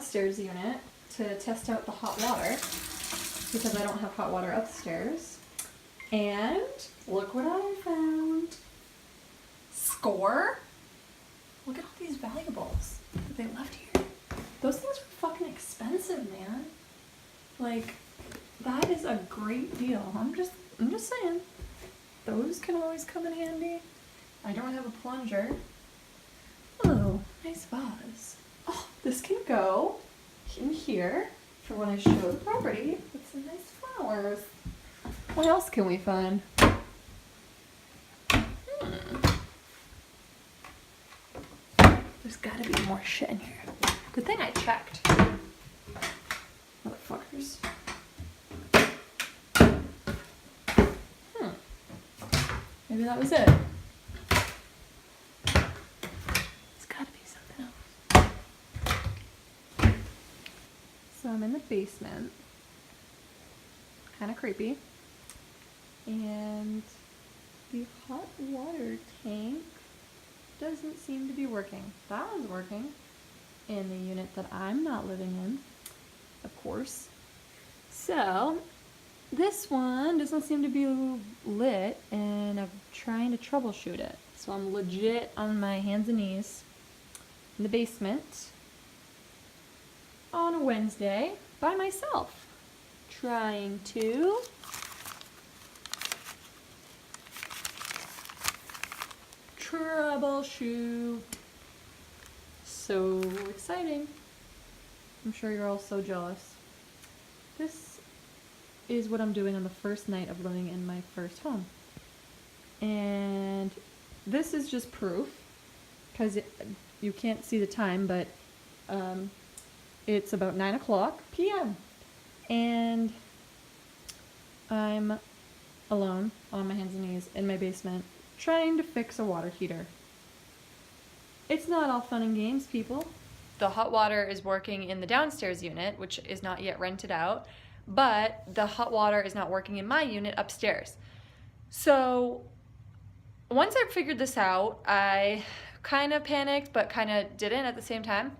downstairs unit to test out the hot water because I don't have hot water upstairs. And look what I found. Score? Look at all these valuables that they left here. Those things are fucking expensive, man. Like, that is a great deal. I'm just saying. Those can always come in handy. I don't have a plunger. Oh, nice vase. Oh, this can go in here for when I show the property with some nice flowers. What else can we find? There's gotta be more shit in here. Good thing I checked. Motherfuckers. Maybe that was it. There's gotta be something else. So I'm in the basement. Kind of creepy. And the hot water tank doesn't seem to be working. That one's working in the unit that I'm not living in, of course. So this one doesn't seem to be lit, and I'm trying to troubleshoot it. So I'm legit on my hands and knees in the basement on a Wednesday by myself, trying to troubleshoot. So exciting. I'm sure you're all so jealous. This is what I'm doing on the first night of living in my first home. And this is just proof, because you can't see the time, but it's about 9 o'clock p.m. And I'm alone on my hands and knees in my basement trying to fix a water heater. It's not all fun and games, people. The hot water is working in the downstairs unit, which is not yet rented out, but the hot water is not working in my unit upstairs. So once I figured this out, I kind of panicked, but kind of didn't at the same time.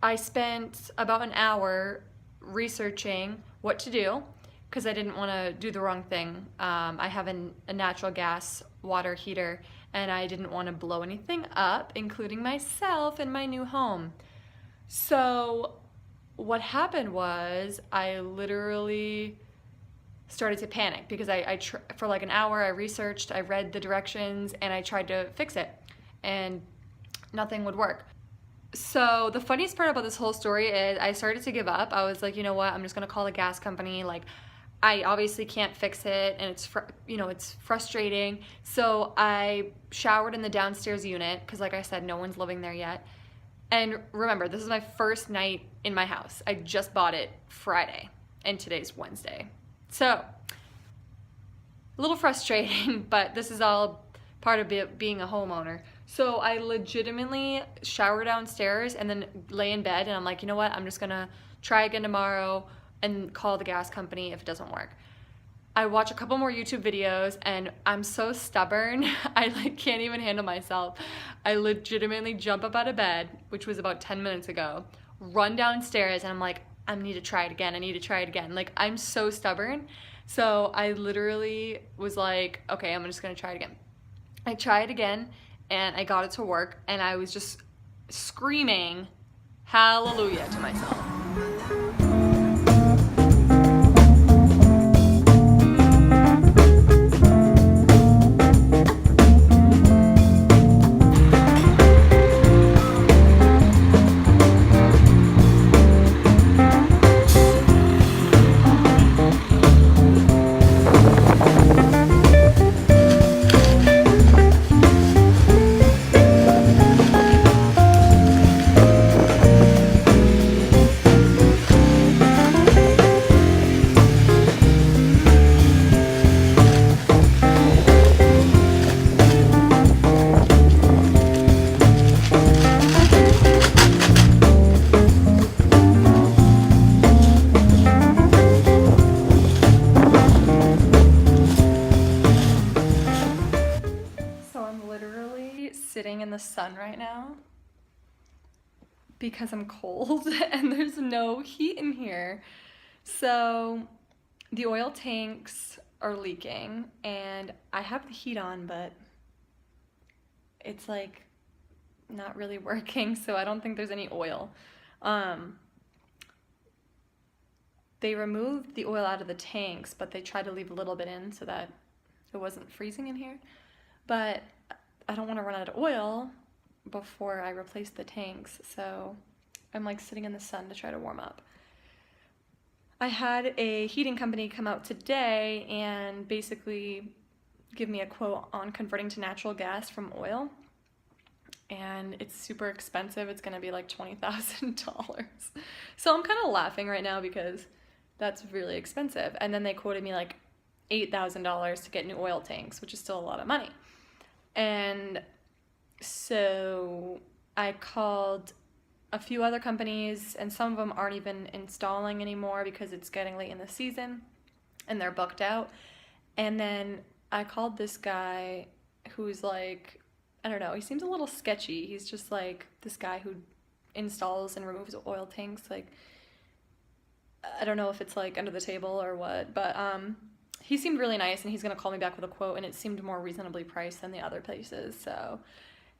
I spent about an hour researching what to do because I didn't want to do the wrong thing. I have a natural gas water heater, and I didn't want to blow anything up, including myself in my new home. So what happened was I literally started to panic because for like an hour I researched, I read the directions, and I tried to fix it, and nothing would work. So the funniest part about this whole story is I started to give up. I was like, you know what, I'm just gonna call the gas company. Like, I obviously can't fix it, and it's frustrating. So I showered in the downstairs unit because, like I said, no one's living there yet. And remember, this is my first night in my house. I just bought it Friday, and today's Wednesday. So a little frustrating, but this is all part of being a homeowner. So I legitimately shower downstairs and then lay in bed, and I'm like, you know what, I'm just gonna try again tomorrow and call the gas company if it doesn't work. I watch a couple more YouTube videos, and I'm so stubborn, I can't even handle myself. I legitimately jump up out of bed, which was about 10 minutes ago, run downstairs, and I'm like, I need to try it again. I need to try it again. Like, I'm so stubborn. So I literally was like, okay, I'm just gonna try it again. I tried it again, and I got it to work, and I was just screaming hallelujah to myself. Sitting in the sun right now, because I'm cold and there's no heat in here. So the oil tanks are leaking and I have the heat on, but it's like not really working, so I don't think there's any oil. They removed the oil out of the tanks, but they tried to leave a little bit in so that it wasn't freezing in here. But I don't want to run out of oil before I replace the tanks, so I'm like sitting in the sun to try to warm up. I had a heating company come out today and basically give me a quote on converting to natural gas from oil. And it's super expensive. It's gonna be like $20,000. So I'm kind of laughing right now because that's really expensive. And then they quoted me like $8,000 to get new oil tanks, which is still a lot of money. And so I called a few other companies, and some of them aren't even installing anymore because it's getting late in the season and they're booked out. And then I called this guy who's like, I don't know, he seems a little sketchy. He's just like this guy who installs and removes oil tanks. Like, I don't know if it's like under the table or what, but he seemed really nice and he's gonna call me back with a quote, and it seemed more reasonably priced than the other places. So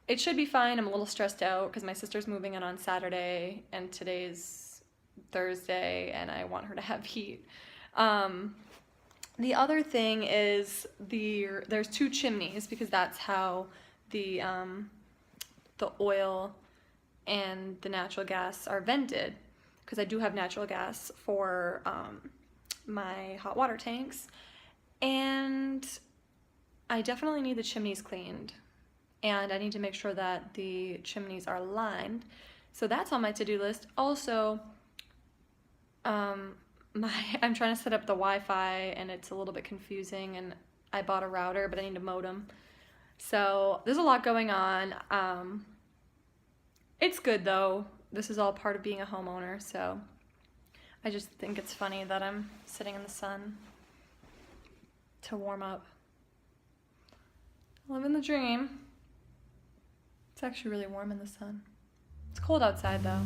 it should be fine. I'm a little stressed out because my sister's moving in on Saturday and today's Thursday and I want her to have heat. The other thing is there's 2 chimneys because that's how the oil and the natural gas are vented, because I do have natural gas for my hot water tanks, and I definitely need the chimneys cleaned, and I need to make sure that the chimneys are lined. So that's on my to-do list. Also, I'm trying to set up the Wi-Fi and it's a little bit confusing, and I bought a router but I need a modem. So there's a lot going on. It's good though. This is all part of being a homeowner, so I just think it's funny that I'm sitting in the sun to warm up. Living the dream. It's actually really warm in the sun. It's cold outside though.